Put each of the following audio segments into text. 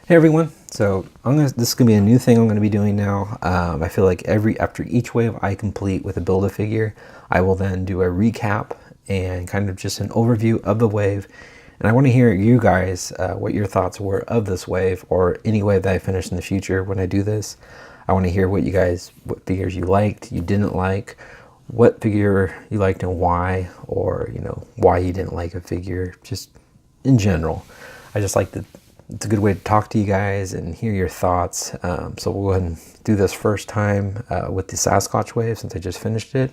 Hey everyone, so this is gonna be a new thing I'm gonna be doing now. I feel like after each wave I complete with a build a figure, I will then do a recap and kind of just an overview of the wave. And I want to hear you guys what your thoughts were of this wave or any wave that I finish in the future when I do this. I want to hear what figures you liked, you didn't like, what figure you liked and why, or why you didn't like a figure, just in general. I just like to. It's a good way to talk to you guys and hear your thoughts. So we'll go ahead and do this first time with the Sasquatch wave since I just finished it.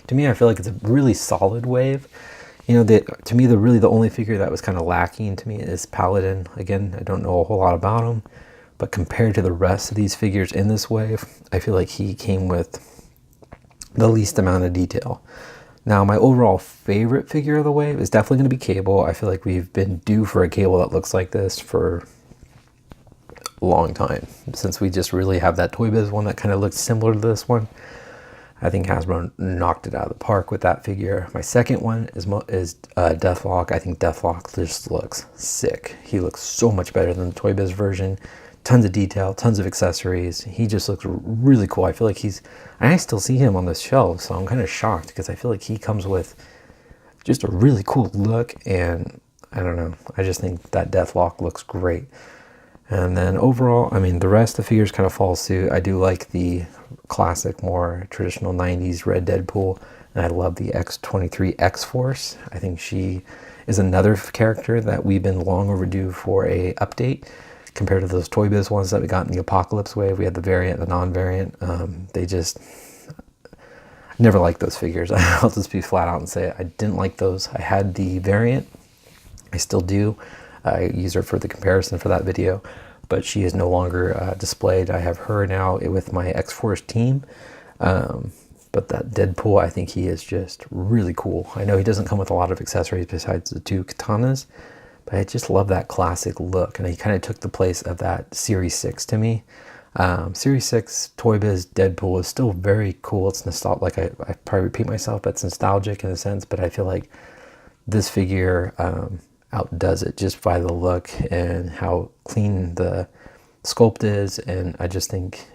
To me, I feel like it's a really solid wave. To me, the only figure that was kind of lacking to me is Paladin. Again, I don't know a whole lot about him, but compared to the rest of these figures in this wave, I feel like he came with the least amount of detail. Now, my overall favorite figure of the wave is definitely going to be Cable. I feel like we've been due for a Cable that looks like this for a long time, since we just really have that Toy Biz one that kind of looks similar to this one. I think Hasbro knocked it out of the park with that figure. My second one is Deathlock. I think Deathlock just looks sick. He looks so much better than the Toy Biz version. Tons of detail, tons of accessories. He just looks really cool. I feel like I still see him on the shelf, so I'm kind of shocked because I feel like he comes with just a really cool look, and I don't know. I just think that Deathlock looks great. And then overall, I mean, the rest of the figures kind of fall suit. I do like the classic, more traditional 90s Red Deadpool, and I love the X-23 X-Force. I think she is another character that we've been long overdue for a update. Compared to those Toy Biz ones that we got in the Apocalypse wave, we had the variant and the non-variant. I never liked those figures. I'll just be flat out and say it. I didn't like those. I had the variant. I still do. I use her for the comparison for that video, but she is no longer displayed. I have her now with my X-Force team. But that Deadpool, I think he is just really cool. I know he doesn't come with a lot of accessories besides the two katanas, but I just love that classic look, and he kind of took the place of that Series 6 to me. Series 6 Toy Biz Deadpool is still very cool. It's nostalgic. Like I probably repeat myself, but it's nostalgic in a sense, but I feel like this figure outdoes it just by the look and how clean the sculpt is, and I just think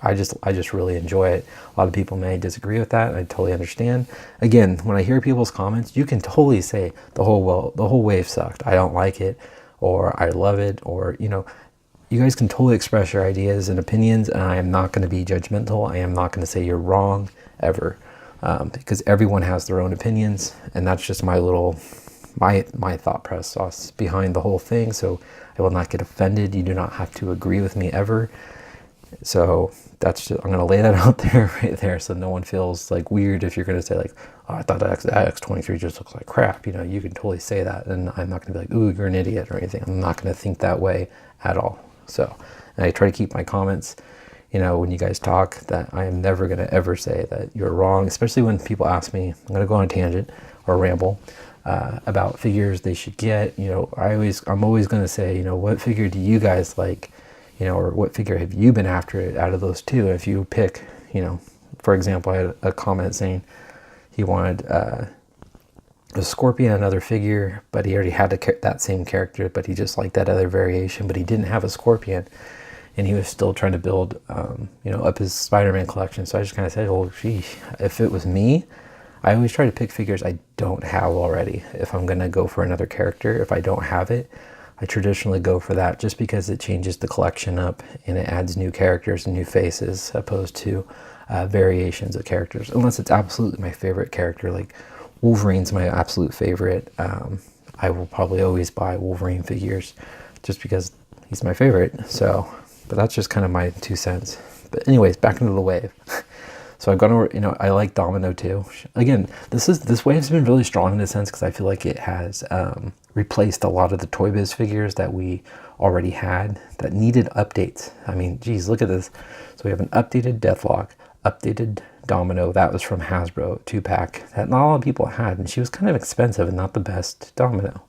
I just really enjoy it. A lot of people may disagree with that, and I totally understand. Again, when I hear people's comments, you can totally say the whole wave sucked, I don't like it, or I love it, or you guys can totally express your ideas and opinions, and I am not going to be judgmental. I am not going to say you're wrong ever, because everyone has their own opinions, and that's just my thought process behind the whole thing. So I will not get offended. You do not have to agree with me ever. So I'm going to lay that out there right there, so no one feels like weird if you're going to say like, oh, I thought that X-23 just looks like crap. You can totally say that, and I'm not going to be like, ooh, you're an idiot or anything. I'm not going to think that way at all. So, and I try to keep my comments, when you guys talk, that I am never going to ever say that you're wrong, especially when people ask me. I'm going to go on a tangent or ramble about figures they should get. I'm always going to say, what figure do you guys like? Or what figure have you been after out of those two? If you pick, for example, I had a comment saying he wanted a Scorpion, another figure, but he already had that same character, but he just liked that other variation, but he didn't have a Scorpion, and he was still trying to build, up his Spider-Man collection. So I just kind of said, oh, geez, if it was me, I always try to pick figures I don't have already. If I'm going to go for another character, if I don't have it, I traditionally go for that just because it changes the collection up and it adds new characters and new faces opposed to variations of characters. Unless it's absolutely my favorite character, like Wolverine's my absolute favorite. I will probably always buy Wolverine figures just because he's my favorite. So, but that's just kind of my 2 cents. But anyways, back into the wave. So I've gone over, I like Domino too. Again, this wave's been really strong in a sense because I feel like it has replaced a lot of the Toy Biz figures that we already had that needed updates. I mean, geez, look at this. So we have an updated Deathlock, updated Domino. That was from Hasbro, 2-pack that not a lot of people had, and she was kind of expensive and not the best Domino.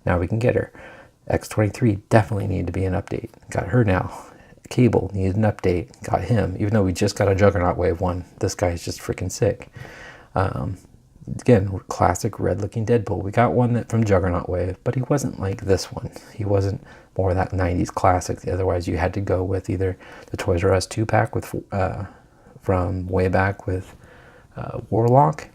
Now we can get her. X-23 definitely needed to be an update. Got her now. Cable needed an update, got him, even though we just got a Juggernaut wave one. This guy is just freaking sick. again, classic red looking Deadpool. We got one that from Juggernaut Wave, but he wasn't like this one. He wasn't more that 90s classic. Otherwise you had to go with either the Toys R Us 2-pack with from way back with Warlock.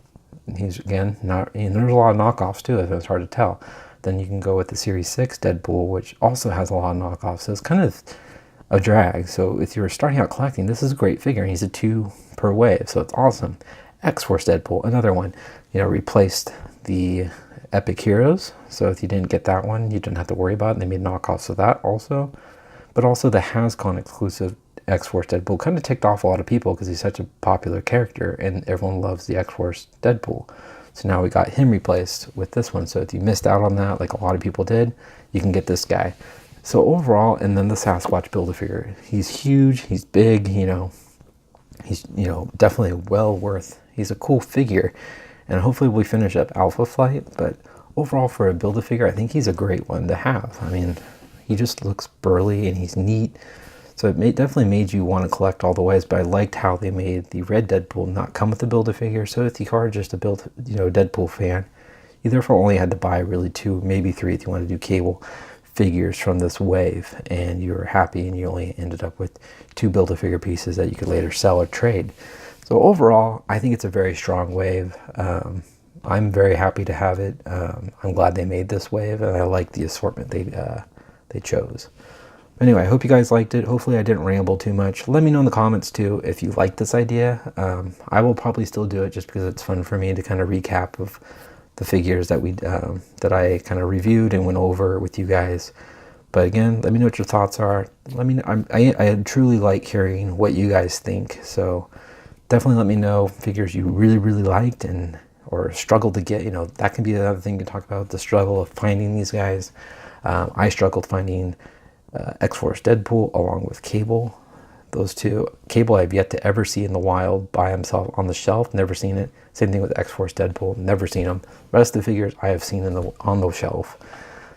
He's, again, not, and there's a lot of knockoffs too, if it's hard to tell. Then you can go with the Series 6 Deadpool, which also has a lot of knockoffs. So it's kind of a drag. So if you're starting out collecting, this is a great figure. And he's a 2 per wave, so it's awesome. X-Force Deadpool, another one, you know, replaced the Epic Heroes. So if you didn't get that one, you didn't have to worry about it. They made knockoffs of that also. But also the HasCon exclusive X-Force Deadpool kind of ticked off a lot of people because he's such a popular character and everyone loves the X-Force Deadpool. So now we got him replaced with this one. So if you missed out on that, like a lot of people did, you can get this guy. So overall, and then the Sasquatch Build-A-Figure. He's huge, he's big, you know, he's, you know, definitely well worth, he's a cool figure. And hopefully we finish up Alpha Flight, but overall for a Build-A-Figure, I think he's a great one to have. I mean, he just looks burly and he's neat. So it definitely made you want to collect all the ways, but I liked how they made the red Deadpool not come with the Build-A-Figure. So if you are just a Deadpool fan, you therefore only had to buy really 2, maybe 3 if you want to do cable figures from this wave, and you were happy and you only ended up with 2 Build-A-Figure pieces that you could later sell or trade. So overall, I think it's a very strong wave. I'm very happy to have it. I'm glad they made this wave, and I like the assortment they chose. Anyway, I hope you guys liked it. Hopefully I didn't ramble too much. Let me know in the comments too if you like this idea. I will probably still do it just because it's fun for me to kind of recap of the figures that that I kind of reviewed and went over with you guys. But again, let me know what your thoughts are. Let me know. I truly like hearing what you guys think. So definitely let me know figures you really liked and or struggled to get. You know, that can be another thing to talk about, the struggle of finding these guys. I struggled finding X-Force Deadpool along with Cable. Those two. Cable I've yet to ever see in the wild by himself on the shelf. Never seen it. Same thing with X-Force Deadpool. Never seen them. The rest of the figures I have seen on the shelf.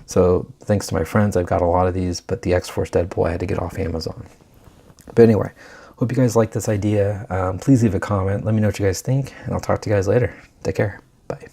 So thanks to my friends, I've got a lot of these, but the X-Force Deadpool I had to get off Amazon. But anyway, hope you guys like this idea. Please leave a comment. Let me know what you guys think, and I'll talk to you guys later. Take care. Bye.